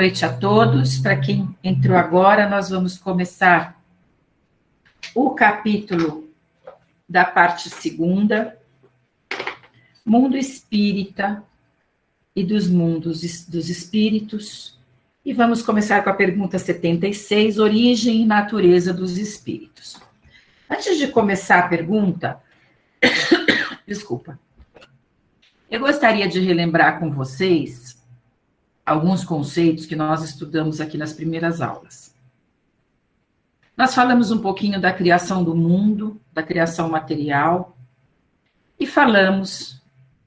Noite a todos. Para quem entrou agora, nós vamos começar o capítulo da parte segunda, Mundo Espírita e dos Mundos dos Espíritos. E vamos começar com a pergunta 76, Origem e Natureza dos Espíritos. Antes de começar a pergunta, desculpa, eu gostaria de relembrar com vocês alguns conceitos que nós estudamos aqui nas primeiras aulas. Nós falamos um pouquinho da criação do mundo, da criação material, e falamos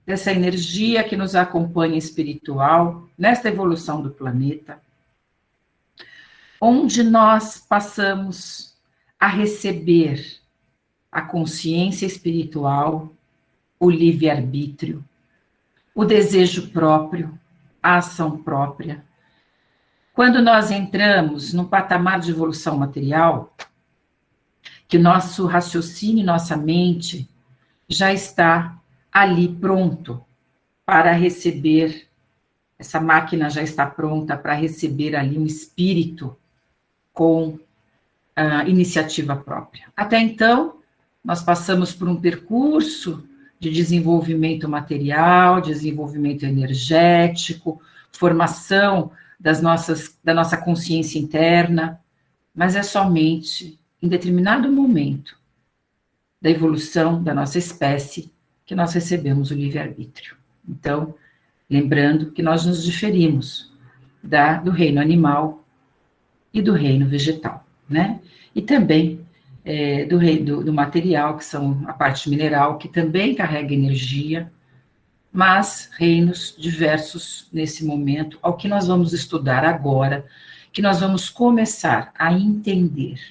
dessa energia que nos acompanha espiritual, nesta evolução do planeta, onde nós passamos a receber a consciência espiritual, o livre-arbítrio, o desejo próprio, a ação própria. Quando nós entramos no patamar de evolução material, que o nosso raciocínio, nossa mente, já está ali pronto para receber, essa máquina já está pronta para receber ali um espírito com iniciativa própria. Até então, nós passamos por um percurso de desenvolvimento material, desenvolvimento energético, formação da nossa consciência interna, mas é somente em determinado momento da evolução da nossa espécie que nós recebemos o livre-arbítrio. Então, lembrando que nós nos diferimos do reino animal e do reino vegetal, né? E também do reino do material, que são a parte mineral, que também carrega energia, mas reinos diversos nesse momento, ao que nós vamos estudar agora, que nós vamos começar a entender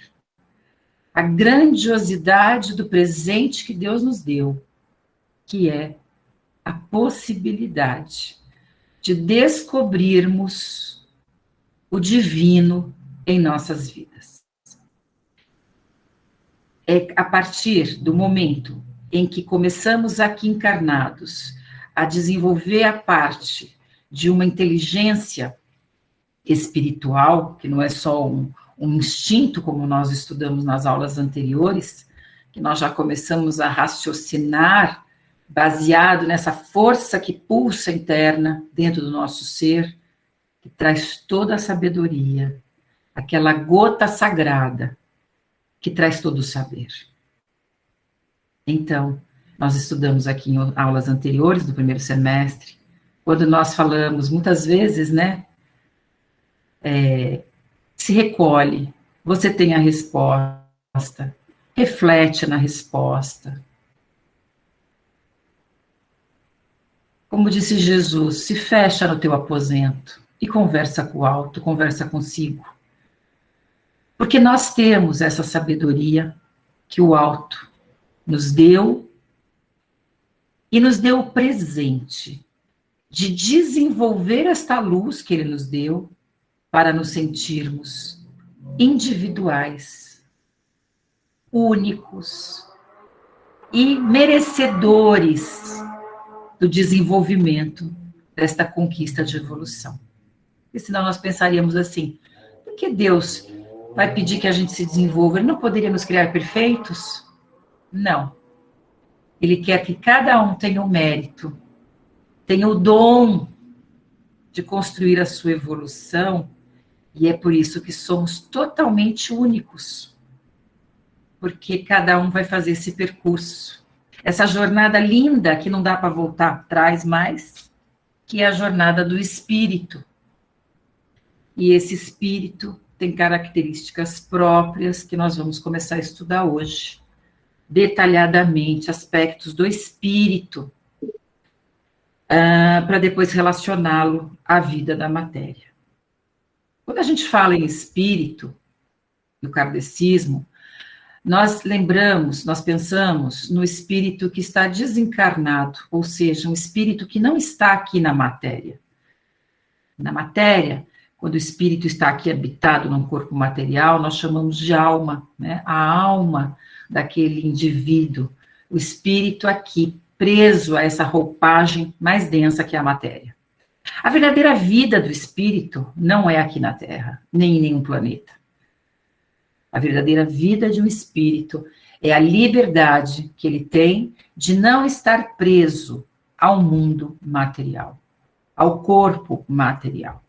a grandiosidade do presente que Deus nos deu, que é a possibilidade de descobrirmos o divino em nossas vidas. É a partir do momento em que começamos aqui encarnados a desenvolver a parte de uma inteligência espiritual, que não é só um instinto, como nós estudamos nas aulas anteriores, que nós já começamos a raciocinar baseado nessa força que pulsa interna dentro do nosso ser, que traz toda a sabedoria, aquela gota sagrada que traz todo o saber. Então, nós estudamos aqui em aulas anteriores do primeiro semestre, quando nós falamos muitas vezes, né, se recolhe, você tem a resposta, reflete na resposta. Como disse Jesus, se fecha no teu aposento e conversa com o alto, conversa consigo. Porque nós temos essa sabedoria que o alto nos deu e nos deu o presente de desenvolver esta luz que ele nos deu para nos sentirmos individuais, únicos e merecedores do desenvolvimento desta conquista de evolução. E senão nós pensaríamos assim, por que Deus vai pedir que a gente se desenvolva? Ele não poderia nos criar perfeitos? Não. Ele quer que cada um tenha o mérito, tenha o dom de construir a sua evolução, e é por isso que somos totalmente únicos, porque cada um vai fazer esse percurso, essa jornada linda que não dá para voltar atrás mais, que é a jornada do espírito. E esse espírito tem características próprias que nós vamos começar a estudar hoje, detalhadamente, aspectos do espírito, para depois relacioná-lo à vida da matéria. Quando a gente fala em espírito, no kardecismo, nós lembramos, nós pensamos no espírito que está desencarnado, ou seja, um espírito que não está aqui na matéria. Na matéria, quando o espírito está aqui habitado num corpo material, nós chamamos de alma, né? A alma daquele indivíduo, o espírito aqui, preso a essa roupagem mais densa que é a matéria. A verdadeira vida do espírito não é aqui na Terra, nem em nenhum planeta. A verdadeira vida de um espírito é a liberdade que ele tem de não estar preso ao mundo material, ao corpo material.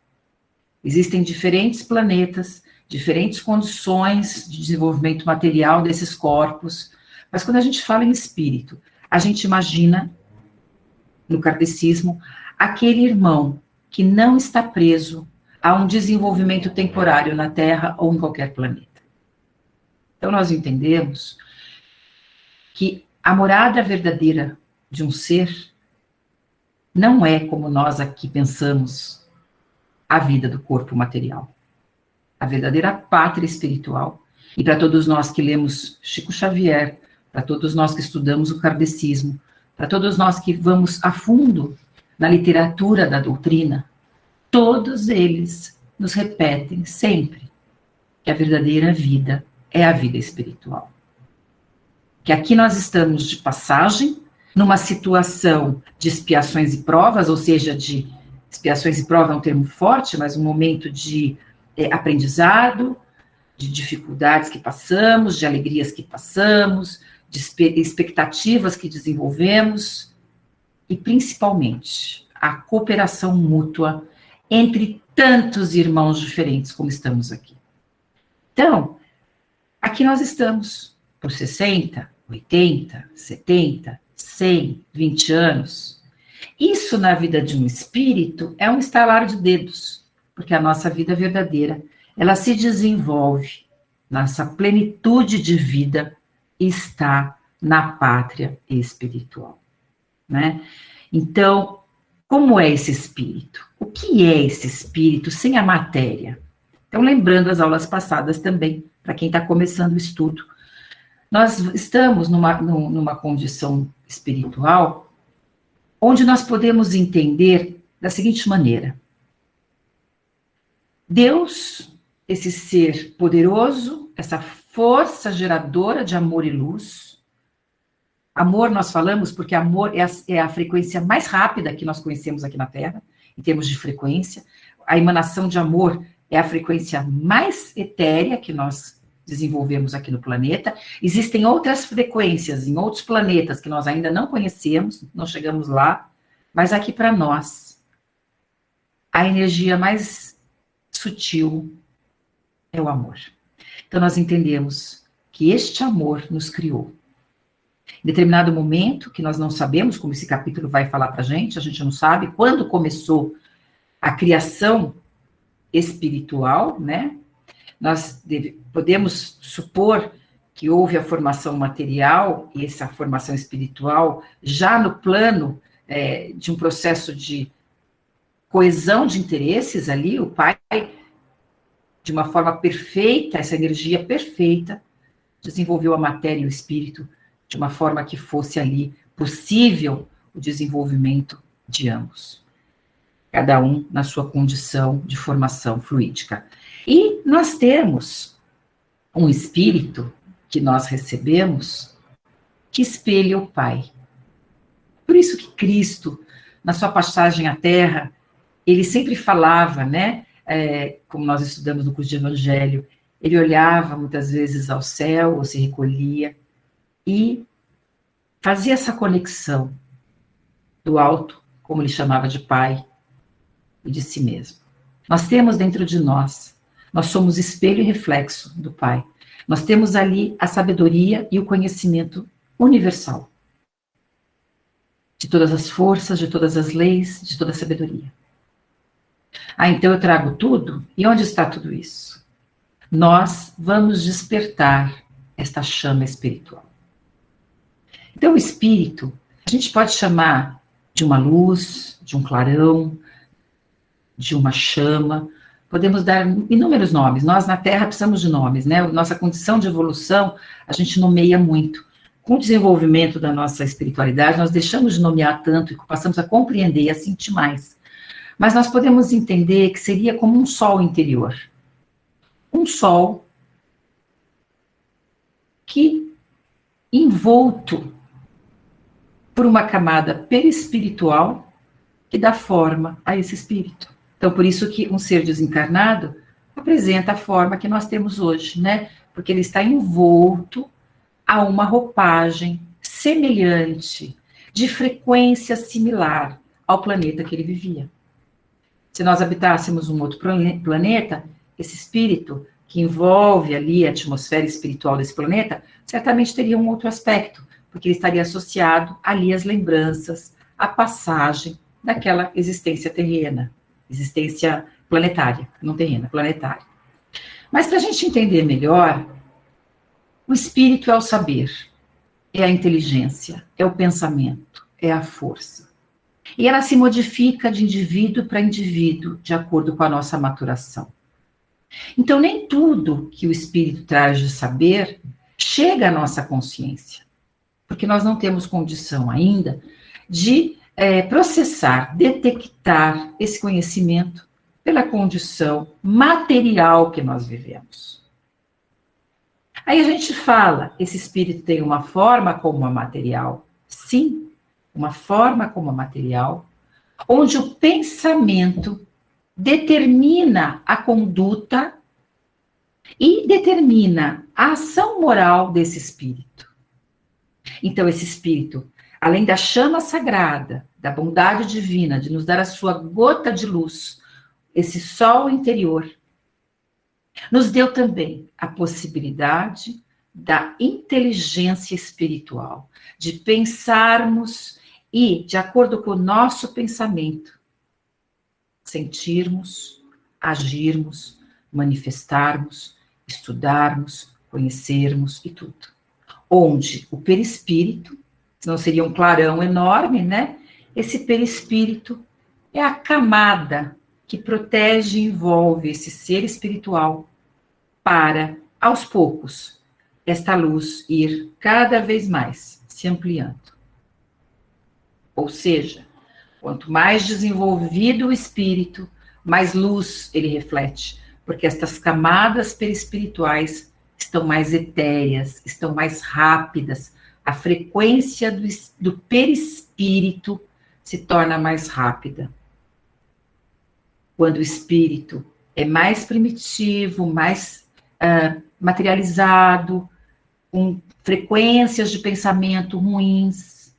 Existem diferentes planetas, diferentes condições de desenvolvimento material desses corpos, mas quando a gente fala em espírito, a gente imagina, no kardecismo, aquele irmão que não está preso a um desenvolvimento temporário na Terra ou em qualquer planeta. Então nós entendemos que a morada verdadeira de um ser não é como nós aqui pensamos a vida do corpo material. A verdadeira pátria espiritual, e para todos nós que lemos Chico Xavier, para todos nós que estudamos o kardecismo, para todos nós que vamos a fundo na literatura da doutrina, todos eles nos repetem sempre que a verdadeira vida é a vida espiritual. Que aqui nós estamos de passagem, numa situação de expiações e provas, ou seja, de expiações e provas é um termo forte, mas um momento de aprendizado, de dificuldades que passamos, de alegrias que passamos, de expectativas que desenvolvemos, e principalmente a cooperação mútua entre tantos irmãos diferentes como estamos aqui. Então, aqui nós estamos por 60, 80, 70, 100, 20 anos. Isso na vida de um espírito é um estalar de dedos, porque a nossa vida verdadeira, ela se desenvolve, nossa plenitude de vida está na pátria espiritual, né? Então, como é esse espírito? O que é esse espírito sem a matéria? Então, lembrando as aulas passadas também, para quem está começando o estudo, nós estamos numa condição espiritual onde nós podemos entender da seguinte maneira: Deus, esse ser poderoso, essa força geradora de amor e luz. Amor nós falamos porque amor é a frequência mais rápida que nós conhecemos aqui na Terra, em termos de frequência. A emanação de amor é a frequência mais etérea que nós desenvolvemos aqui no planeta. Existem outras frequências em outros planetas que nós ainda não conhecemos, não chegamos lá, mas aqui para nós, a energia mais sutil é o amor. Então nós entendemos que este amor nos criou. Em determinado momento, que nós não sabemos, como esse capítulo vai falar para a gente não sabe quando começou a criação espiritual, né? Nós podemos supor que houve a formação material e essa formação espiritual já no plano de um processo de coesão de interesses ali, o Pai, de uma forma perfeita, essa energia perfeita, desenvolveu a matéria e o espírito de uma forma que fosse ali possível o desenvolvimento de ambos. Cada um na sua condição de formação fluídica. E nós temos um espírito que nós recebemos que espelha o Pai. Por isso que Cristo, na sua passagem à Terra, ele sempre falava, né? Como nós estudamos no curso de Evangelho, ele olhava muitas vezes ao céu, ou se recolhia, e fazia essa conexão do alto, como ele chamava de Pai, e de si mesmo. Nós temos dentro de nós somos espelho e reflexo do Pai. Nós temos ali a sabedoria e o conhecimento universal de todas as forças, de todas as leis, de toda a sabedoria. Então eu trago tudo, e onde está tudo isso? Nós vamos despertar esta chama espiritual. Então o espírito, a gente pode chamar de uma luz, de um clarão, de uma chama, podemos dar inúmeros nomes. Nós na Terra precisamos de nomes, né? Nossa condição de evolução, a gente nomeia muito. Com o desenvolvimento da nossa espiritualidade, nós deixamos de nomear tanto e passamos a compreender e a sentir mais. Mas nós podemos entender que seria como um sol interior. Um sol que, envolto por uma camada perispiritual, que dá forma a esse espírito. Então, por isso que um ser desencarnado apresenta a forma que nós temos hoje, né? Porque ele está envolto a uma roupagem semelhante, de frequência similar ao planeta que ele vivia. Se nós habitássemos um outro planeta, esse espírito que envolve ali a atmosfera espiritual desse planeta, certamente teria um outro aspecto, porque ele estaria associado ali às lembranças, à passagem daquela existência terrena, existência planetária, não terrena, planetária. Mas para a gente entender melhor, o espírito é o saber, é a inteligência, é o pensamento, é a força. E ela se modifica de indivíduo para indivíduo, de acordo com a nossa maturação. Então, nem tudo que o espírito traz de saber chega à nossa consciência, porque nós não temos condição ainda de processar, detectar esse conhecimento pela condição material que nós vivemos. Aí a gente fala, esse espírito tem uma forma como a material. Sim, uma forma como a material, onde o pensamento determina a conduta e determina a ação moral desse espírito. Então, esse espírito, além da chama sagrada, da bondade divina, de nos dar a sua gota de luz, esse sol interior, nos deu também a possibilidade da inteligência espiritual, de pensarmos e, de acordo com o nosso pensamento, sentirmos, agirmos, manifestarmos, estudarmos, conhecermos e tudo. Onde o perispírito, senão seria um clarão enorme, né? Esse perispírito é a camada que protege e envolve esse ser espiritual para, aos poucos, esta luz ir cada vez mais se ampliando. Ou seja, quanto mais desenvolvido o espírito, mais luz ele reflete, porque estas camadas perispirituais estão mais etéreas, estão mais rápidas, a frequência do perispírito se torna mais rápida. Quando o espírito é mais primitivo, mais materializado, com frequências de pensamento ruins,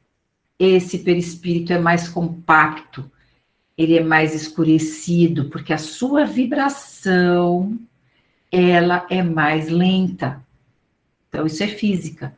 esse perispírito é mais compacto, ele é mais escurecido, porque a sua vibração, ela é mais lenta. Então, isso é física.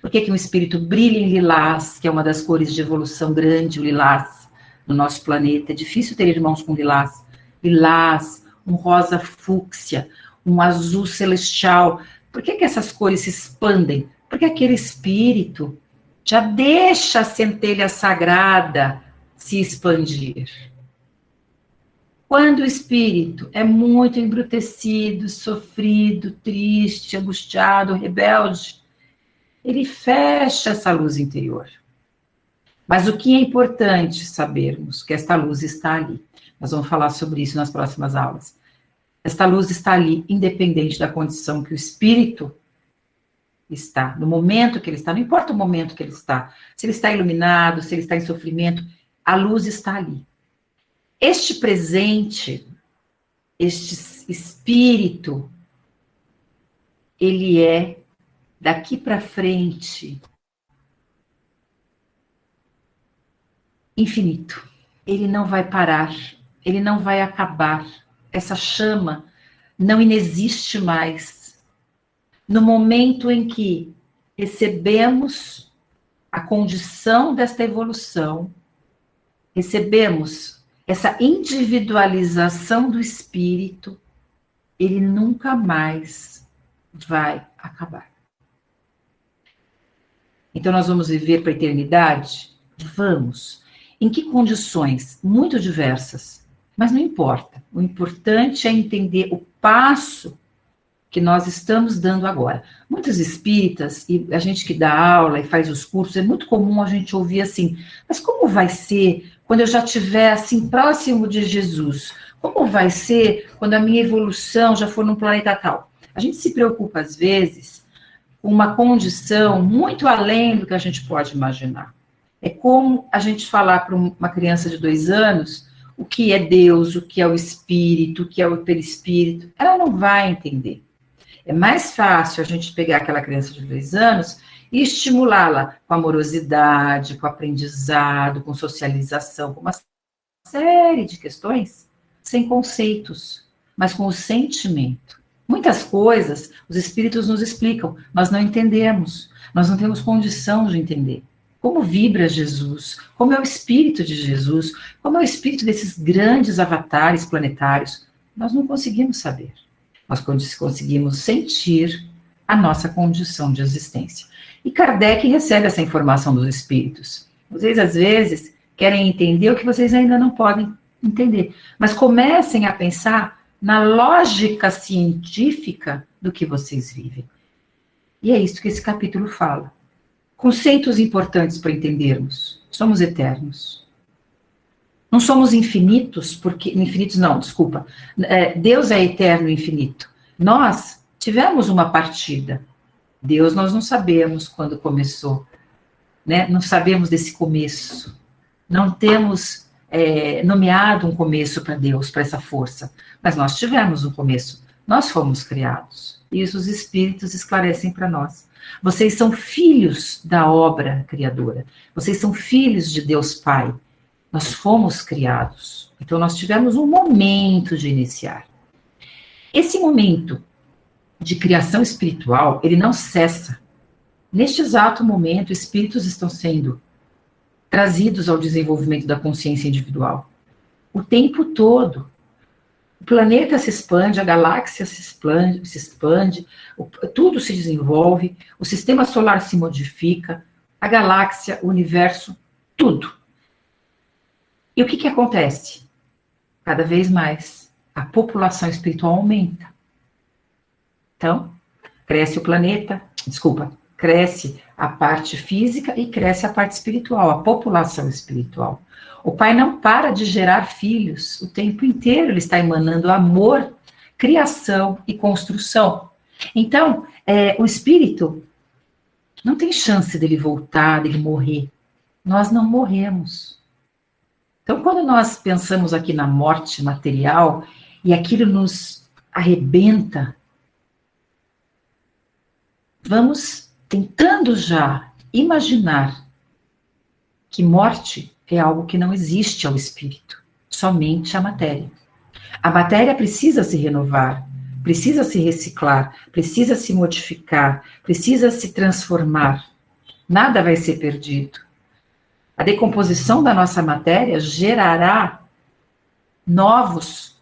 Por que um espírito brilha em lilás, que é uma das cores de evolução grande, o lilás, no nosso planeta? É difícil ter irmãos com lilás. Lilás, um rosa fúcsia, um azul celestial. Por que essas cores se expandem? Porque aquele espírito já deixa a centelha sagrada se expandir. Quando o espírito é muito embrutecido, sofrido, triste, angustiado, rebelde, ele fecha essa luz interior. Mas o que é importante sabermos? Que esta luz está ali. Nós vamos falar sobre isso nas próximas aulas. Esta luz está ali, independente da condição que o espírito está, no momento que ele está, não importa o momento que ele está, se ele está iluminado, se ele está em sofrimento, a luz está ali. Este presente, este espírito, ele é, daqui para frente, infinito. Ele não vai parar, ele não vai acabar. Essa chama não inexiste mais. No momento em que recebemos a condição desta evolução, recebemos essa individualização do espírito, ele nunca mais vai acabar. Então nós vamos viver para a eternidade? Vamos. Em que condições? Muito diversas. Mas não importa. O importante é entender o passo que nós estamos dando agora. Muitos espíritas, e a gente que dá aula e faz os cursos, é muito comum a gente ouvir assim, mas como vai ser quando eu já estiver assim próximo de Jesus? Como vai ser quando a minha evolução já for num planeta tal? A gente se preocupa às vezes com uma condição muito além do que a gente pode imaginar. É como a gente falar para uma criança de 2 anos o que é Deus, o que é o Espírito, o que é o perispírito. Ela não vai entender. É mais fácil a gente pegar aquela criança de 2 anos e estimulá-la com amorosidade, com aprendizado, com socialização, com uma série de questões, sem conceitos, mas com o sentimento. Muitas coisas os espíritos nos explicam, nós não entendemos, nós não temos condição de entender. Como vibra Jesus, como é o espírito de Jesus, como é o espírito desses grandes avatares planetários, nós não conseguimos saber. Nós conseguimos sentir a nossa condição de existência. E Kardec recebe essa informação dos espíritos. Vocês, às vezes, querem entender o que vocês ainda não podem entender. Mas comecem a pensar na lógica científica do que vocês vivem. E é isso que esse capítulo fala. Conceitos importantes para entendermos. Somos eternos. Não somos infinitos, porque... Infinitos não, desculpa. Deus é eterno e infinito. Nós tivemos uma partida. Deus nós não sabemos quando começou. Né? Não sabemos desse começo. Não temos nomeado um começo para Deus, para essa força. Mas nós tivemos um começo. Nós fomos criados. E isso os espíritos esclarecem para nós. Vocês são filhos da obra criadora. Vocês são filhos de Deus Pai. Nós fomos criados. Então, nós tivemos um momento de iniciar. Esse momento de criação espiritual, ele não cessa. Neste exato momento, espíritos estão sendo trazidos ao desenvolvimento da consciência individual. O tempo todo. O planeta se expande, a galáxia se expande, tudo se desenvolve, o sistema solar se modifica, a galáxia, o universo, tudo. E o que acontece? Cada vez mais, a população espiritual aumenta. Então, cresce o planeta, cresce a parte física e cresce a parte espiritual, a população espiritual. O Pai não para de gerar filhos, o tempo inteiro ele está emanando amor, criação e construção. Então, o espírito não tem chance dele voltar, dele morrer. Nós não morremos. Então, quando nós pensamos aqui na morte material e aquilo nos arrebenta, vamos tentando já imaginar que morte é algo que não existe ao espírito, somente a matéria. A matéria precisa se renovar, precisa se reciclar, precisa se modificar, precisa se transformar. Nada vai ser perdido. A decomposição da nossa matéria gerará novas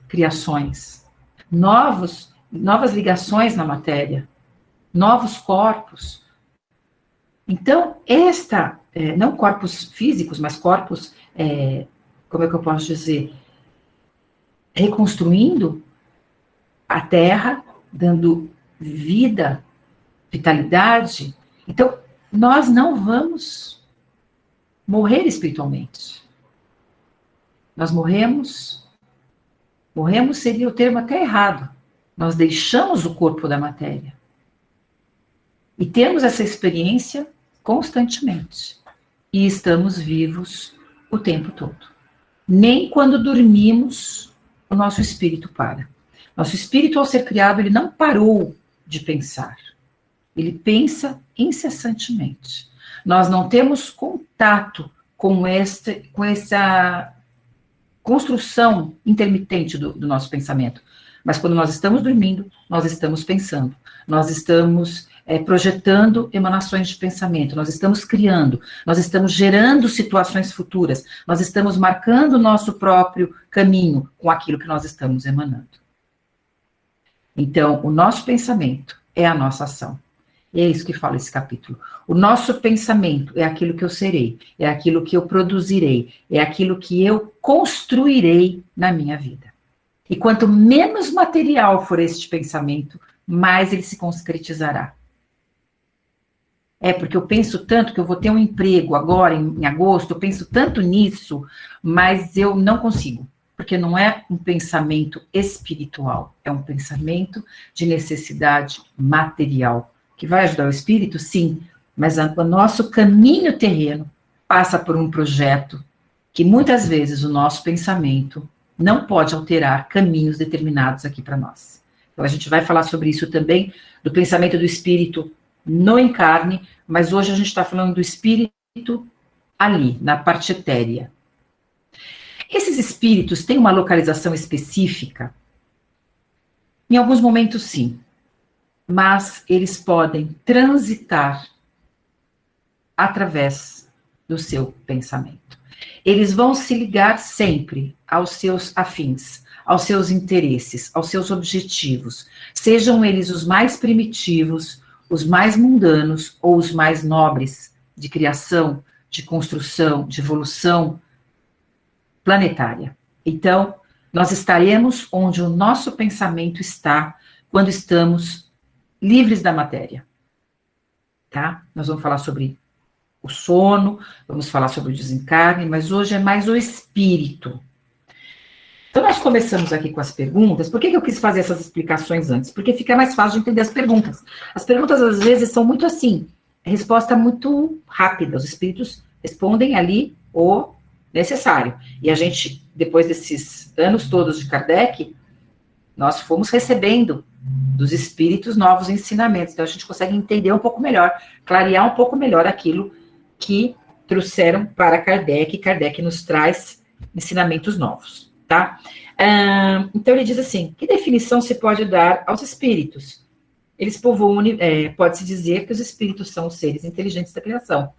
criações, novas ligações na matéria, novos corpos. Então, não corpos físicos, mas corpos, como é que eu posso dizer? Reconstruindo a Terra, dando vida, vitalidade. Então, nós não vamos morrer espiritualmente. Nós morremos seria o termo até errado. Nós deixamos o corpo da matéria. E temos essa experiência constantemente. E estamos vivos o tempo todo. Nem quando dormimos, o nosso espírito para. Nosso espírito, ao ser criado, ele não parou de pensar. Ele pensa incessantemente. Nós não temos contato com essa construção intermitente do nosso pensamento. Mas quando nós estamos dormindo, nós estamos pensando. Nós estamos projetando emanações de pensamento, nós estamos criando, nós estamos gerando situações futuras, nós estamos marcando o nosso próprio caminho com aquilo que nós estamos emanando. Então, o nosso pensamento é a nossa ação. E é isso que fala esse capítulo. O nosso pensamento é aquilo que eu serei, é aquilo que eu produzirei, é aquilo que eu construirei na minha vida. E quanto menos material for este pensamento, mais ele se concretizará. Porque eu penso tanto que eu vou ter um emprego agora, em agosto, eu penso tanto nisso, mas eu não consigo, porque não é um pensamento espiritual, é um pensamento de necessidade material, que vai ajudar o espírito, sim, mas o nosso caminho terreno passa por um projeto que muitas vezes o nosso pensamento não pode alterar caminhos determinados aqui para nós. Então a gente vai falar sobre isso também, do pensamento do espírito no encarne, mas hoje a gente está falando do espírito ali, na parte etérea. Esses espíritos têm uma localização específica? Em alguns momentos, sim. Mas eles podem transitar através do seu pensamento. Eles vão se ligar sempre aos seus afins, aos seus interesses, aos seus objetivos, sejam eles os mais primitivos, os mais mundanos ou os mais nobres, de criação, de construção, de evolução planetária. Então, nós estaremos onde o nosso pensamento está quando estamos livres da matéria. Tá? Nós vamos falar sobre o sono, vamos falar sobre o desencarne, mas hoje é mais o espírito. Então, nós começamos aqui com as perguntas. Por que eu quis fazer essas explicações antes? Porque fica mais fácil de entender as perguntas. As perguntas, às vezes, são muito assim, resposta muito rápida. Os espíritos respondem ali o necessário. E a gente, depois desses anos todos de Kardec, nós fomos recebendo dos espíritos novos ensinamentos. Então, a gente consegue entender um pouco melhor, clarear um pouco melhor aquilo que trouxeram para Kardec, e Kardec nos traz ensinamentos novos, tá? Então, ele diz assim, que definição se pode dar aos espíritos? Eles povoam, pode-se dizer que os espíritos são os seres inteligentes da criação.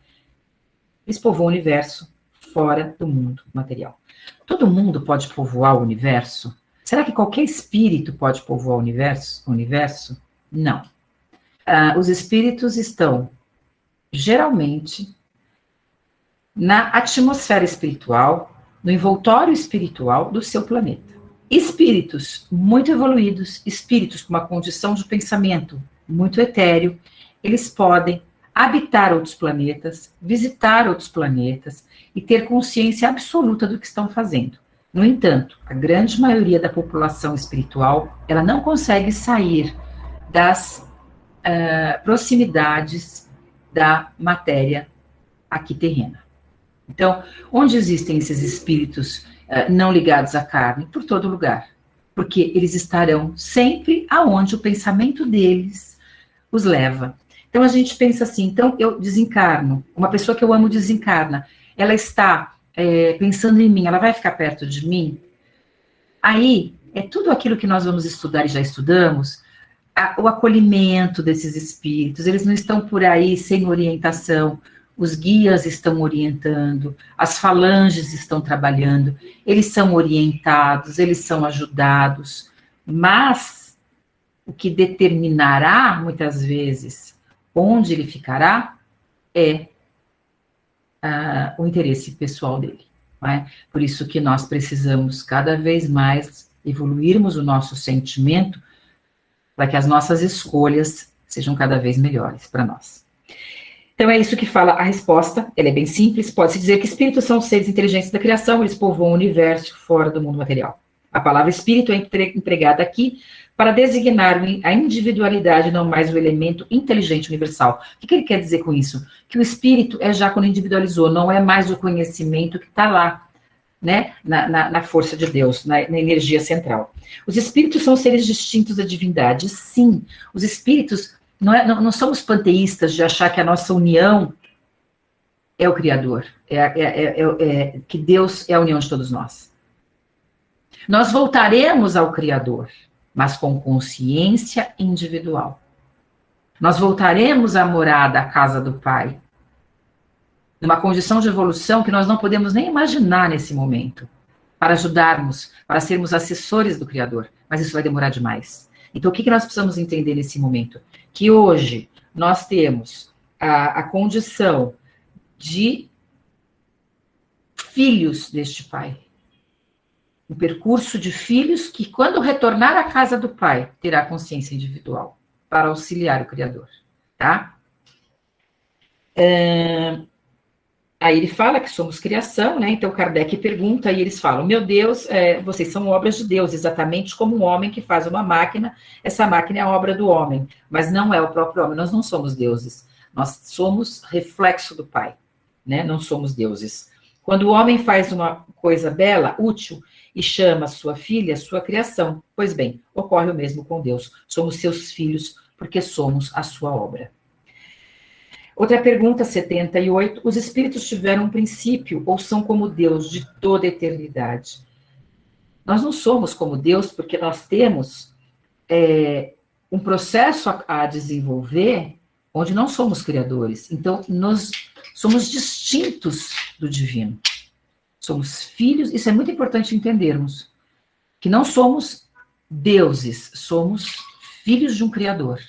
Eles povoam o universo fora do mundo material. Todo mundo pode povoar o universo? Será que qualquer espírito pode povoar o universo? Não. Os espíritos estão, geralmente, na atmosfera espiritual, no envoltório espiritual do seu planeta. Espíritos muito evoluídos, espíritos com uma condição de pensamento muito etéreo, eles podem habitar outros planetas, visitar outros planetas e ter consciência absoluta do que estão fazendo. No entanto, a grande maioria da população espiritual, ela não consegue sair das proximidades da matéria aqui terrena. Então, onde existem esses espíritos não ligados à carne? Por todo lugar. Porque eles estarão sempre aonde o pensamento deles os leva. Então, a gente pensa assim, então eu desencarno, uma pessoa que eu amo desencarna, ela está pensando em mim, ela vai ficar perto de mim? Aí, é tudo aquilo que nós vamos estudar e já estudamos, o acolhimento desses espíritos, eles não estão por aí sem orientação, os guias estão orientando, as falanges estão trabalhando, eles são orientados, eles são ajudados, mas o que determinará, muitas vezes, onde ele ficará, é o interesse pessoal dele. Não é? Por isso que nós precisamos cada vez mais evoluirmos o nosso sentimento para que as nossas escolhas sejam cada vez melhores para nós. Então é isso que fala a resposta, ela é bem simples, pode-se dizer que espíritos são seres inteligentes da criação, eles povoam o universo fora do mundo material. A palavra espírito é empregada aqui para designar a individualidade, não mais o elemento inteligente universal. O que ele quer dizer com isso? Que o espírito é já quando individualizou, não é mais o conhecimento que está lá, né, na força de Deus, na energia central. Os espíritos são seres distintos da divindade, sim. Os espíritos, não somos panteístas de achar que a nossa união é o Criador, que Deus é a união de todos nós. Nós voltaremos ao Criador, mas com consciência individual. Nós voltaremos à morada, à casa do Pai, numa condição de evolução que nós não podemos nem imaginar nesse momento, para ajudarmos, para sermos assessores do Criador, mas isso vai demorar demais. Então, o que nós precisamos entender nesse momento? Que hoje nós temos a condição de filhos deste Pai, um percurso de filhos que, quando retornar à casa do Pai, terá consciência individual para auxiliar o Criador, tá? Aí ele fala que somos criação, né? Então Kardec pergunta e eles falam, meu Deus, vocês são obras de Deus, exatamente como um homem que faz uma máquina, essa máquina é a obra do homem, mas não é o próprio homem, nós não somos deuses. Nós somos reflexo do Pai, né? Não somos deuses. Quando o homem faz uma coisa bela, útil, e chama sua filha sua criação, pois bem, ocorre o mesmo com Deus. Somos seus filhos porque somos a sua obra. Outra pergunta, 78. Os espíritos tiveram um princípio ou são como Deus de toda a eternidade? Nós não somos como Deus porque nós temos um processo a desenvolver onde não somos criadores. Então, nós somos distintos do divino. Somos filhos, isso é muito importante entendermos, que não somos deuses, somos filhos de um criador.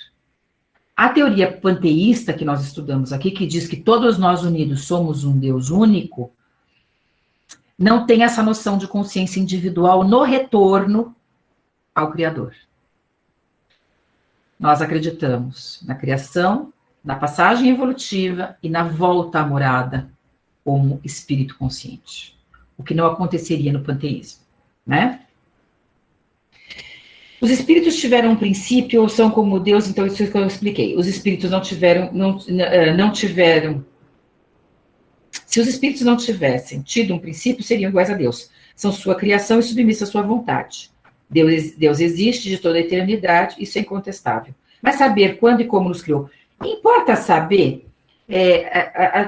A teoria panteísta que nós estudamos aqui, que diz que todos nós unidos somos um Deus único, não tem essa noção de consciência individual no retorno ao Criador. Nós acreditamos na criação, na passagem evolutiva e na volta à morada como espírito consciente. O que não aconteceria no panteísmo, né? Os espíritos tiveram um princípio ou são como Deus, então isso que eu expliquei. Os espíritos não tiveram. Se os espíritos não tivessem tido um princípio, seriam iguais a Deus. São sua criação e submissa à sua vontade. Deus existe de toda a eternidade, isso é incontestável. Mas saber quando e como nos criou. Importa saber.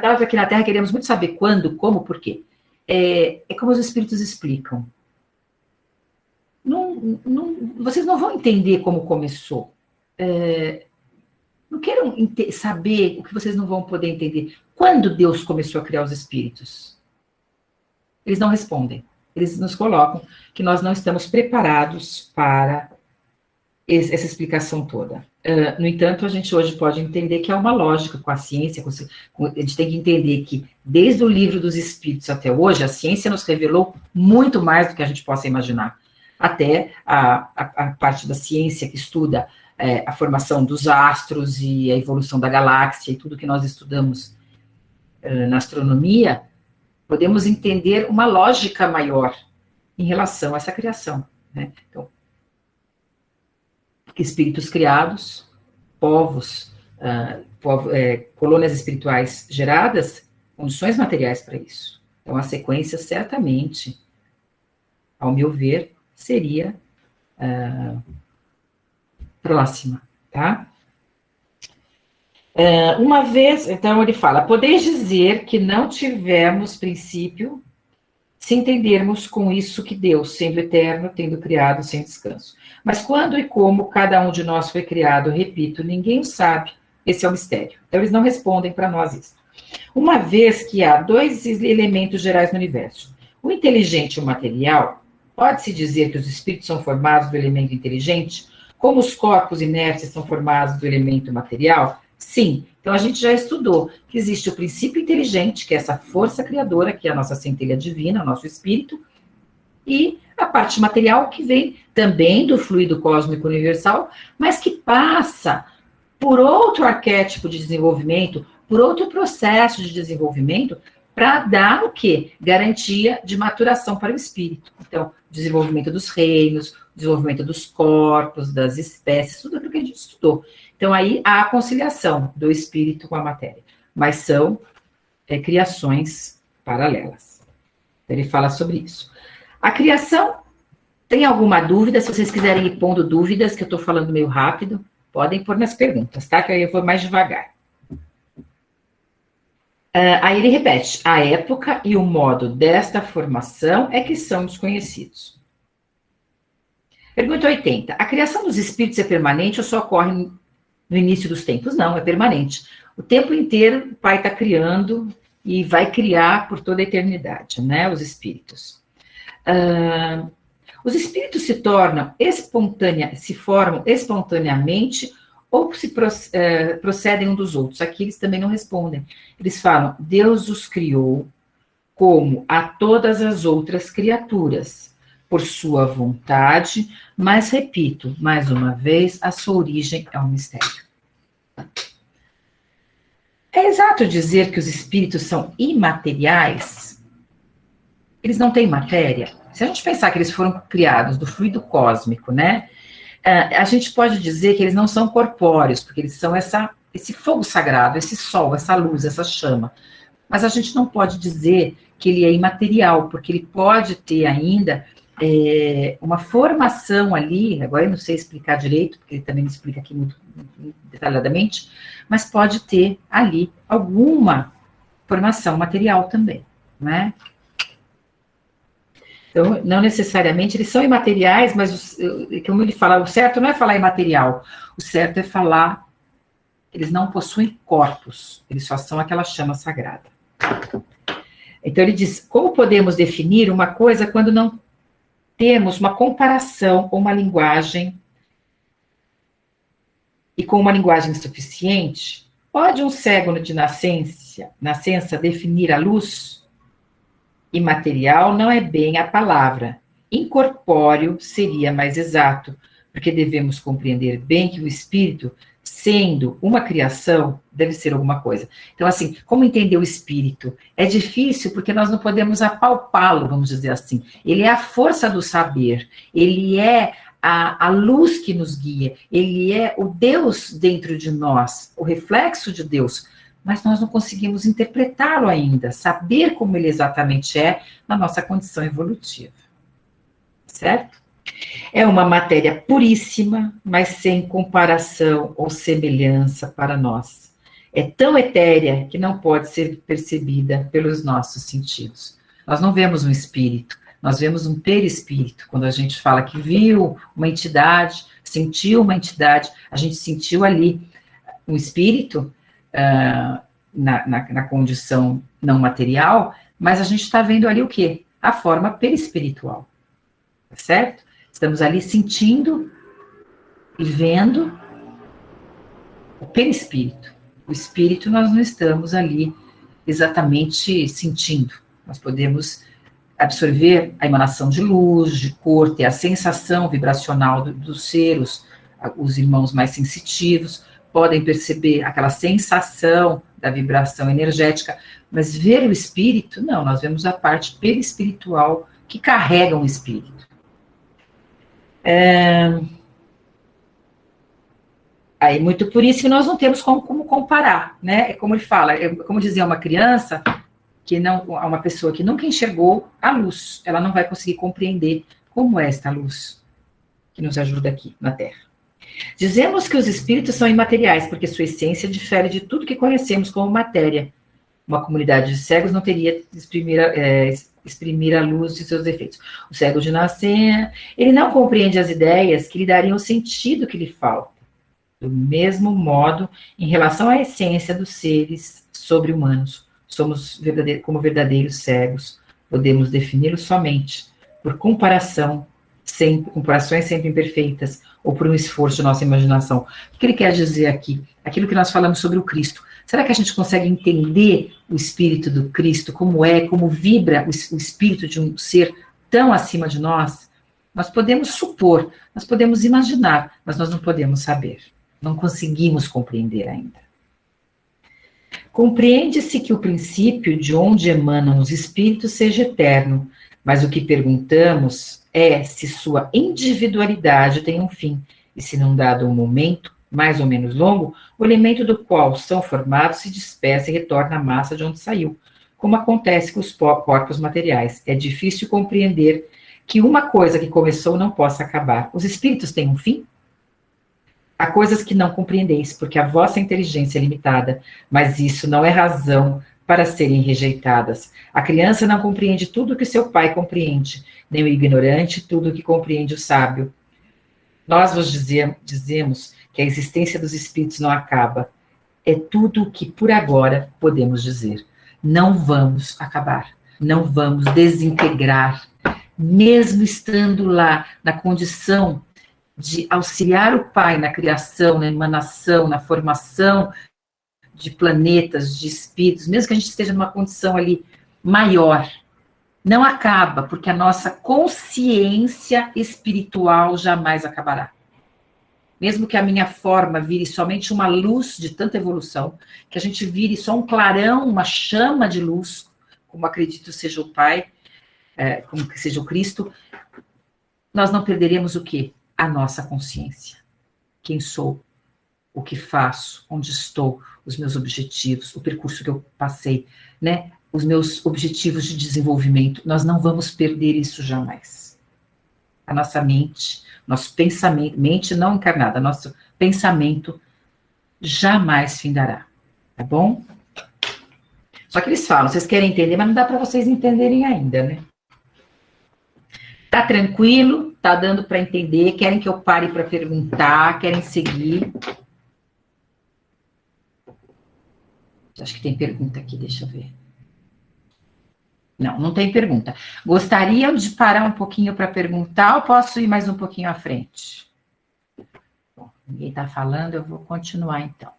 Nós aqui na Terra queremos muito saber quando, como, por quê. É como os espíritos explicam. Vocês não vão entender como começou. Não queiram saber o que vocês não vão poder entender. Quando Deus começou a criar os espíritos? Eles não respondem. Eles nos colocam que nós não estamos preparados para essa explicação toda. No entanto, a gente hoje pode entender que há uma lógica com a ciência. A gente tem que entender que, desde o livro dos Espíritos até hoje, a ciência nos revelou muito mais do que a gente possa imaginar. Até a parte da ciência que estuda a formação dos astros e a evolução da galáxia e tudo que nós estudamos na astronomia, podemos entender uma lógica maior em relação a essa criação, né? Então, espíritos criados, colônias espirituais geradas, condições materiais para isso. Então, a sequência, certamente, ao meu ver, seria próxima, tá? Uma vez, então ele fala, podeis dizer que não tivemos princípio se entendermos com isso que Deus, sendo eterno, tendo criado sem descanso. Mas quando e como cada um de nós foi criado, repito, ninguém o sabe, esse é o mistério. Então eles não respondem para nós isso. Uma vez que há dois elementos gerais no universo, o inteligente e o material, pode-se dizer que os espíritos são formados do elemento inteligente, como os corpos inertes são formados do elemento material? Sim. Então, a gente já estudou que existe o princípio inteligente, que é essa força criadora, que é a nossa centelha divina, o nosso espírito, e a parte material, que vem também do fluido cósmico universal, mas que passa por outro arquétipo de desenvolvimento, por outro processo de desenvolvimento, para dar o quê? Garantia de maturação para o espírito. Então, desenvolvimento dos reinos, desenvolvimento dos corpos, das espécies, tudo aquilo que a gente estudou. Então, aí há a conciliação do espírito com a matéria. Mas são criações paralelas. Ele fala sobre isso. A criação, tem alguma dúvida? Se vocês quiserem ir pondo dúvidas, que eu estou falando meio rápido, podem pôr nas perguntas, tá? Que aí eu vou mais devagar. Aí ele repete, a época e o modo desta formação é que são desconhecidos. Pergunta 80. A criação dos espíritos é permanente ou só ocorre no início dos tempos? Não, é permanente. O tempo inteiro o Pai está criando e vai criar por toda a eternidade, né, os espíritos. Os espíritos se formam espontaneamente ou se procedem um dos outros. Aqui eles também não respondem. Eles falam, Deus os criou como a todas as outras criaturas, por sua vontade, mas, repito, mais uma vez, a sua origem é um mistério. É exato dizer que os espíritos são imateriais? Eles não têm matéria? Se a gente pensar que eles foram criados do fluido cósmico, né? A gente pode dizer que eles não são corpóreos, porque eles são essa esse fogo sagrado, esse sol, essa luz, essa chama. Mas a gente não pode dizer que ele é imaterial, porque ele pode ter ainda uma formação ali, agora eu não sei explicar direito, porque ele também explica aqui muito detalhadamente, mas pode ter ali alguma formação material também, né? Então, não necessariamente, eles são imateriais, mas, como ele fala, o certo não é falar imaterial, o certo é falar, eles não possuem corpos, eles só são aquela chama sagrada. Então, ele diz, como podemos definir uma coisa quando não temos uma comparação com uma linguagem, e com uma linguagem suficiente, pode um cego de nascença definir a luz? Imaterial não é bem a palavra. Incorpóreo seria mais exato, porque devemos compreender bem que o espírito, sendo uma criação, deve ser alguma coisa. Então, assim, como entender o espírito? É difícil porque nós não podemos apalpá-lo, vamos dizer assim. Ele é a força do saber, ele é a luz que nos guia, ele é o Deus dentro de nós, o reflexo de Deus, mas nós não conseguimos interpretá-lo ainda, saber como ele exatamente é na nossa condição evolutiva. Certo? É uma matéria puríssima, mas sem comparação ou semelhança para nós. É tão etérea que não pode ser percebida pelos nossos sentidos. Nós não vemos um espírito, nós vemos um perispírito. Quando a gente fala que viu uma entidade, sentiu uma entidade, a gente sentiu ali um espírito, na condição não material, mas a gente está vendo ali o quê? A forma perispiritual, certo? Estamos ali sentindo e vendo o perispírito. O espírito nós não estamos ali exatamente sentindo. Nós podemos absorver a emanação de luz, de cor, ter a sensação vibracional dos seres, os irmãos mais sensitivos podem perceber aquela sensação da vibração energética, mas ver o espírito, não, nós vemos a parte perispiritual que carrega um espírito. Aí, muito por isso que nós não temos como comparar, né? É como ele fala, como dizia uma criança, que não, uma pessoa que nunca enxergou a luz, ela não vai conseguir compreender como é esta luz que nos ajuda aqui na Terra. Dizemos que os espíritos são imateriais, porque sua essência difere de tudo que conhecemos como matéria. Uma comunidade de cegos não teria exprimir a luz de seus efeitos. O cego de nascença, ele não compreende as ideias que lhe dariam o sentido que lhe falta. Do mesmo modo, em relação à essência dos seres sobre-humanos, somos como verdadeiros cegos, podemos defini-los somente por comparações sempre imperfeitas, ou por um esforço de nossa imaginação. O que ele quer dizer aqui? Aquilo que nós falamos sobre o Cristo. Será que a gente consegue entender o espírito do Cristo, como vibra o espírito de um ser tão acima de nós? Nós podemos supor, nós podemos imaginar, mas nós não podemos saber. Não conseguimos compreender ainda. Compreende-se que o princípio de onde emanam os espíritos seja eterno, mas o que perguntamos é se sua individualidade tem um fim, e se num dado um momento, mais ou menos longo, o elemento do qual são formados se despeça e retorna à massa de onde saiu, como acontece com os corpos materiais. É difícil compreender que uma coisa que começou não possa acabar. Os espíritos têm um fim? Há coisas que não compreendeis, porque a vossa inteligência é limitada, mas isso não é razão para serem rejeitadas. A criança não compreende tudo que seu pai compreende, nem o ignorante tudo que compreende o sábio. Nós vos dizemos que a existência dos espíritos não acaba. É tudo o que por agora podemos dizer. Não vamos acabar, não vamos desintegrar, mesmo estando lá na condição de auxiliar o Pai na criação, na emanação, na formação de planetas, de espíritos, mesmo que a gente esteja numa condição ali maior, não acaba, porque a nossa consciência espiritual jamais acabará. Mesmo que a minha forma vire somente uma luz de tanta evolução, que a gente vire só um clarão, uma chama de luz, como acredito seja o Pai, como que seja o Cristo, nós não perderemos o quê? A nossa consciência. Quem sou? o que faço, onde estou, os meus objetivos, o percurso que eu passei, né? Os meus objetivos de desenvolvimento. Nós não vamos perder isso jamais. A nossa mente, nosso pensamento, mente não encarnada, nosso pensamento jamais findará, tá bom? Só que eles falam, vocês querem entender, mas não dá para vocês entenderem ainda, né? Tá tranquilo? Tá dando para entender? Querem que eu pare para perguntar? Querem seguir? Acho que tem pergunta aqui, deixa eu ver. Não, não tem pergunta. Gostariam de parar um pouquinho para perguntar ou posso ir mais um pouquinho à frente? Bom, ninguém está falando, eu vou continuar então.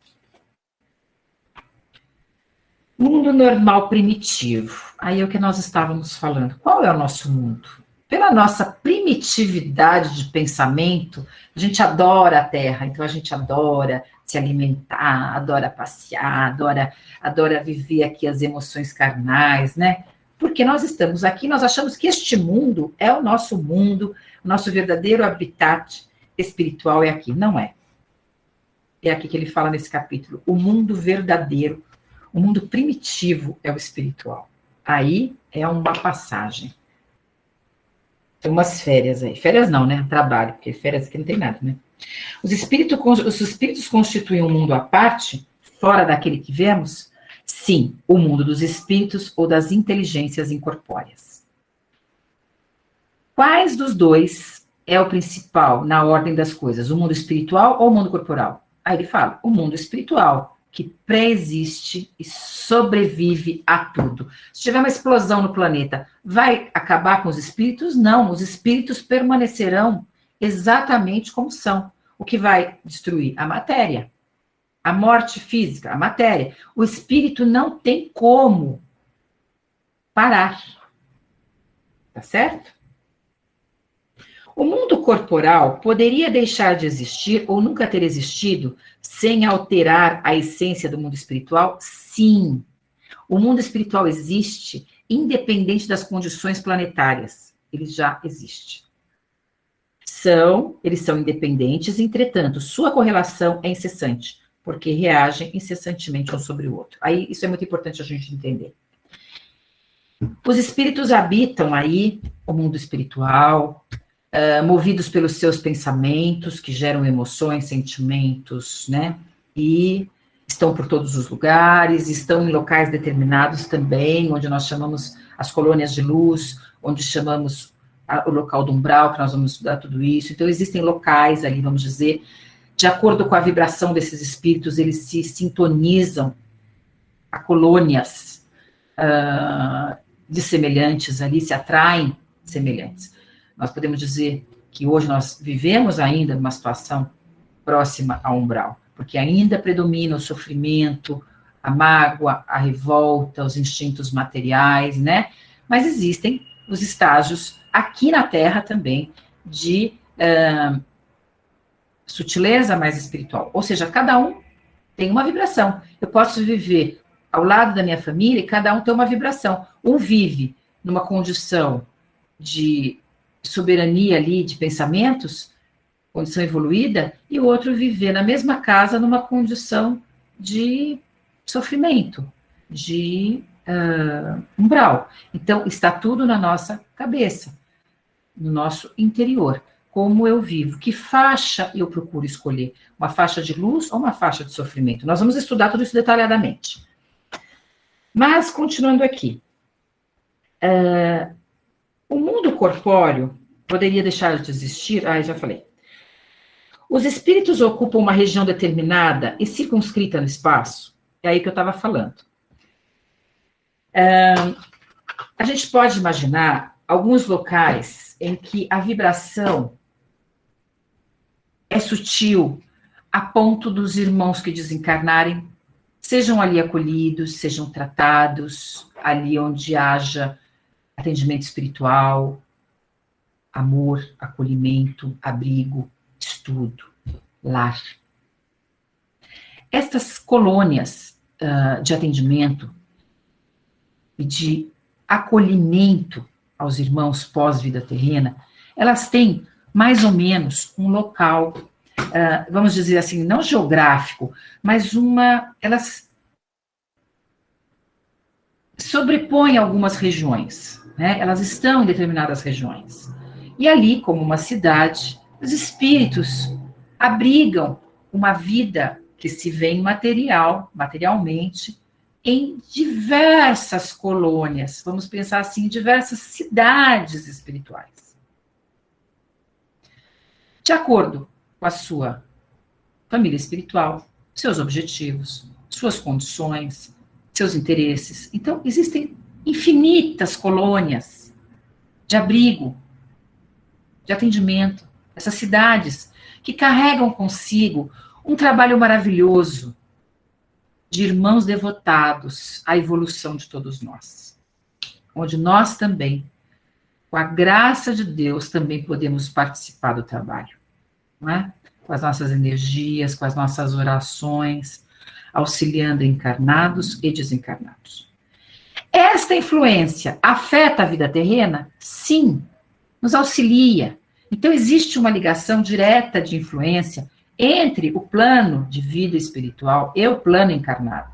Mundo normal primitivo. Aí é o que nós estávamos falando. Qual é o nosso mundo? Pela nossa primitividade de pensamento, a gente adora a Terra, então a gente adora se alimentar, adora passear, adora viver aqui as emoções carnais, né? Porque nós estamos aqui, nós achamos que este mundo é o nosso verdadeiro habitat espiritual é aqui. Não é. É aqui que ele fala nesse capítulo. O mundo verdadeiro, o mundo primitivo é o espiritual. Aí é uma passagem. Tem umas férias aí. Férias não, né? Trabalho, porque férias aqui não tem nada, né? Os espíritos constituem um mundo à parte, fora daquele que vemos? Sim, o mundo dos espíritos ou das inteligências incorpóreas. Quais dos dois é o principal na ordem das coisas? O mundo espiritual ou o mundo corporal? Aí ele fala, o mundo espiritual, que pré-existe e sobrevive a tudo. Se tiver uma explosão no planeta, vai acabar com os espíritos? Não, os espíritos permanecerão exatamente como são. O que vai destruir? A matéria. A morte física, a matéria. O espírito não tem como parar. Tá certo? O mundo corporal poderia deixar de existir ou nunca ter existido sem alterar a essência do mundo espiritual? Sim. O mundo espiritual existe independente das condições planetárias. Ele já existe. Eles são independentes, entretanto, sua correlação é incessante, porque reagem incessantemente um sobre o outro. Aí, isso é muito importante a gente entender. Os espíritos habitam aí o mundo espiritual, movidos pelos seus pensamentos, que geram emoções, sentimentos, né? E estão por todos os lugares, estão em locais determinados também, onde nós chamamos as colônias de luz, onde chamamos o local do umbral, que nós vamos estudar tudo isso. Então, existem locais ali, vamos dizer, de acordo com a vibração desses espíritos, eles se sintonizam a colônias de semelhantes ali, se atraem semelhantes. Nós podemos dizer que hoje nós vivemos ainda numa situação próxima ao umbral, porque ainda predomina o sofrimento, a mágoa, a revolta, os instintos materiais, né? Mas existem os estágios aqui na Terra também de sutileza mais espiritual. Ou seja, cada um tem uma vibração. Eu posso viver ao lado da minha família e cada um tem uma vibração. Um vive numa condição de soberania ali, de pensamentos, condição evoluída, e o outro viver na mesma casa numa condição de sofrimento, de umbral. Então, está tudo na nossa cabeça, no nosso interior. Como eu vivo, que faixa eu procuro escolher? Uma faixa de luz ou uma faixa de sofrimento? Nós vamos estudar tudo isso detalhadamente. Mas, continuando aqui, o mundo corpóreo poderia deixar de existir? Já falei. Os espíritos ocupam uma região determinada e circunscrita no espaço? É aí que eu estava falando. A gente pode imaginar alguns locais em que a vibração é sutil, a ponto dos irmãos que desencarnarem sejam ali acolhidos, sejam tratados, ali onde haja atendimento espiritual, amor, acolhimento, abrigo, estudo, lar. Estas colônias de atendimento e de acolhimento aos irmãos pós-vida terrena, elas têm mais ou menos um local vamos dizer assim, não geográfico, mas elas sobrepõem algumas regiões, né? Elas estão em determinadas regiões. E ali, como uma cidade, os espíritos abrigam uma vida que se vê materialmente, em diversas colônias, vamos pensar assim, diversas cidades espirituais. De acordo com a sua família espiritual, seus objetivos, suas condições, seus interesses. Então, existem infinitas colônias de abrigo, de atendimento, essas cidades que carregam consigo um trabalho maravilhoso de irmãos devotados à evolução de todos nós, onde nós também, com a graça de Deus, também podemos participar do trabalho, não é? Com as nossas energias, com as nossas orações, auxiliando encarnados e desencarnados. Esta influência afeta a vida terrena? Sim, nos auxilia. Então, existe uma ligação direta de influência entre o plano de vida espiritual e o plano encarnado.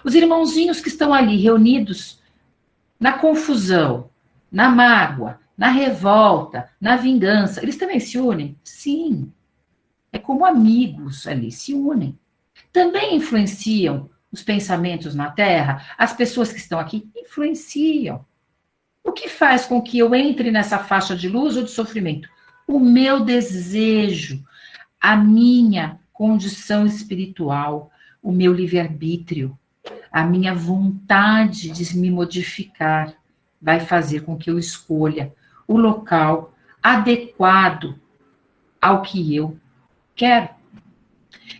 Os irmãozinhos que estão ali reunidos na confusão, na mágoa, na revolta, na vingança, eles também se unem? Sim. É como amigos ali, se unem. Também influenciam os pensamentos na Terra, as pessoas que estão aqui influenciam. O que faz com que eu entre nessa faixa de luz ou de sofrimento? O meu desejo, a minha condição espiritual, o meu livre-arbítrio, a minha vontade de me modificar, vai fazer com que eu escolha o local adequado ao que eu quero.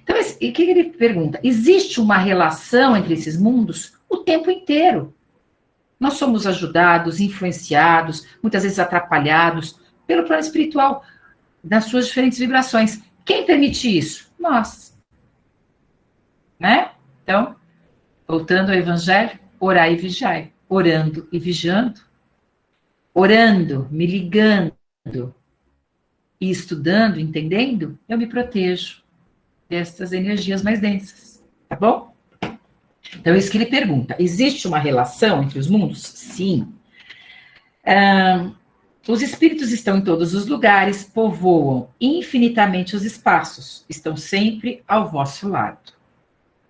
Então, o que ele pergunta? Existe uma relação entre esses mundos o tempo inteiro. Nós somos ajudados, influenciados, muitas vezes atrapalhados pelo plano espiritual, nas suas diferentes vibrações. Quem permite isso? Nós. Né? Então, voltando ao Evangelho, orai e vigiai. Orando e vigiando. Orando, me ligando e estudando, entendendo, eu me protejo dessas energias mais densas. Tá bom? Então, é isso que ele pergunta. Existe uma relação entre os mundos? Sim. Os espíritos estão em todos os lugares, povoam infinitamente os espaços, estão sempre ao vosso lado.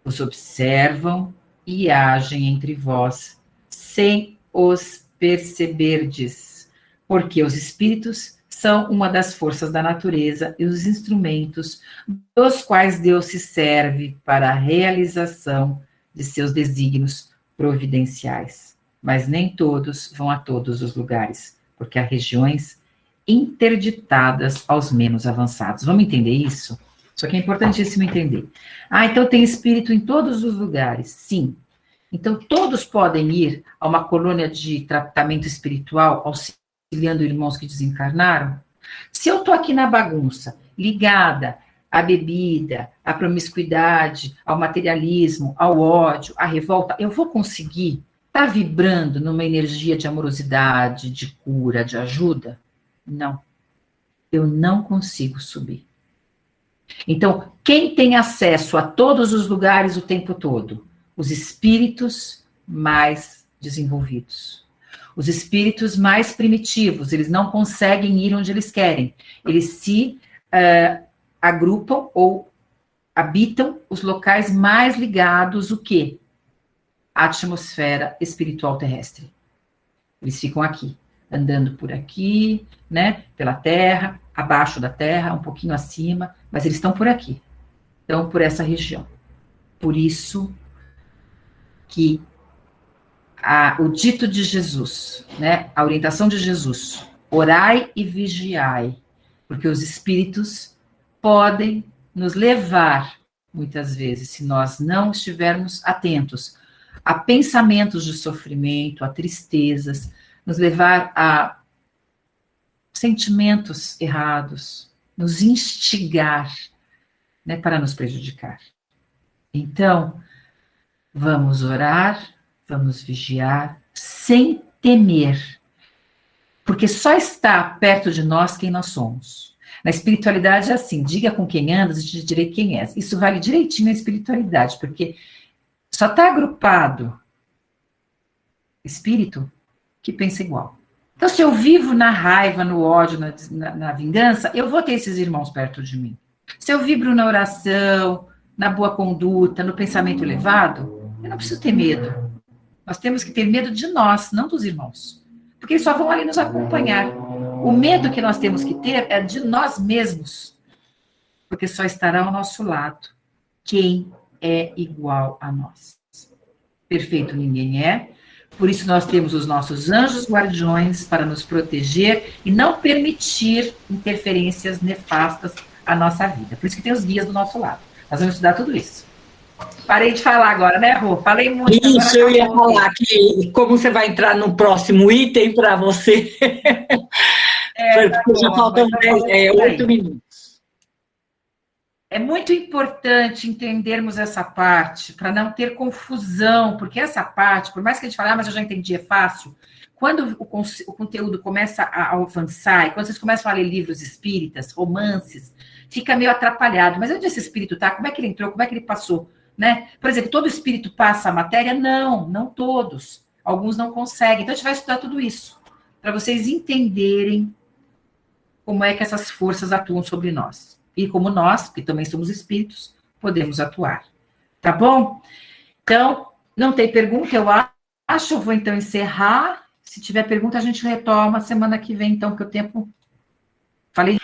Os observam e agem entre vós, sem os perceberdes, porque os espíritos são uma das forças da natureza e os instrumentos dos quais Deus se serve para a realização de seus desígnios providenciais. Mas nem todos vão a todos os lugares, porque há regiões interditadas aos menos avançados. Vamos entender isso? Isso aqui é importantíssimo entender. Então tem espírito em todos os lugares. Sim. Então todos podem ir a uma colônia de tratamento espiritual, auxiliando irmãos que desencarnaram? Se eu estou aqui na bagunça, ligada à bebida, à promiscuidade, ao materialismo, ao ódio, à revolta, eu vou conseguir estar vibrando numa energia de amorosidade, de cura, de ajuda? Não. Eu não consigo subir. Então, quem tem acesso a todos os lugares o tempo todo? Os espíritos mais desenvolvidos. Os espíritos mais primitivos, eles não conseguem ir onde eles querem. Eles se agrupam ou habitam os locais mais ligados, o quê? A atmosfera espiritual terrestre. Eles ficam aqui, andando por aqui, né, pela terra, abaixo da terra, um pouquinho acima, mas eles estão por aqui, estão por essa região. Por isso que o dito de Jesus, né, a orientação de Jesus, orai e vigiai, porque os espíritos podem nos levar, muitas vezes, se nós não estivermos atentos, a pensamentos de sofrimento, a tristezas, nos levar a sentimentos errados, nos instigar, né, para nos prejudicar. Então, vamos orar, vamos vigiar, sem temer, porque só está perto de nós quem nós somos. Na espiritualidade é assim, diga com quem andas e te direi quem és. Isso vale direitinho na espiritualidade, porque só está agrupado espírito que pensa igual. Então, se eu vivo na raiva, no ódio, na vingança, eu vou ter esses irmãos perto de mim. Se eu vibro na oração, na boa conduta, no pensamento elevado, eu não preciso ter medo. Nós temos que ter medo de nós, não dos irmãos. Porque eles só vão ali nos acompanhar. O medo que nós temos que ter é de nós mesmos. Porque só estará ao nosso lado quem é igual a nós. Perfeito ninguém é. Por isso nós temos os nossos anjos guardiões para nos proteger e não permitir interferências nefastas à nossa vida. Por isso que tem os guias do nosso lado. Nós vamos estudar tudo isso. Parei de falar agora, né, Rô? Falei muito. Isso, eu ia falar que como você vai entrar no próximo item para você. Porque já faltam 8 minutos. É muito importante entendermos essa parte para não ter confusão, porque essa parte, por mais que a gente fale, mas eu já entendi, é fácil. Quando o conteúdo começa a avançar, e quando vocês começam a ler livros espíritas, romances, fica meio atrapalhado. Mas onde esse espírito está? Como é que ele entrou? Como é que ele passou? Né? Por exemplo, todo espírito passa a matéria? Não, não todos. Alguns não conseguem. Então, a gente vai estudar tudo isso, para vocês entenderem como é que essas forças atuam sobre nós. E como nós, que também somos espíritos, podemos atuar. Tá bom? Então, não tem pergunta, eu acho. Eu vou, então, encerrar. Se tiver pergunta, a gente retoma semana que vem, então, que o tempo... Falei...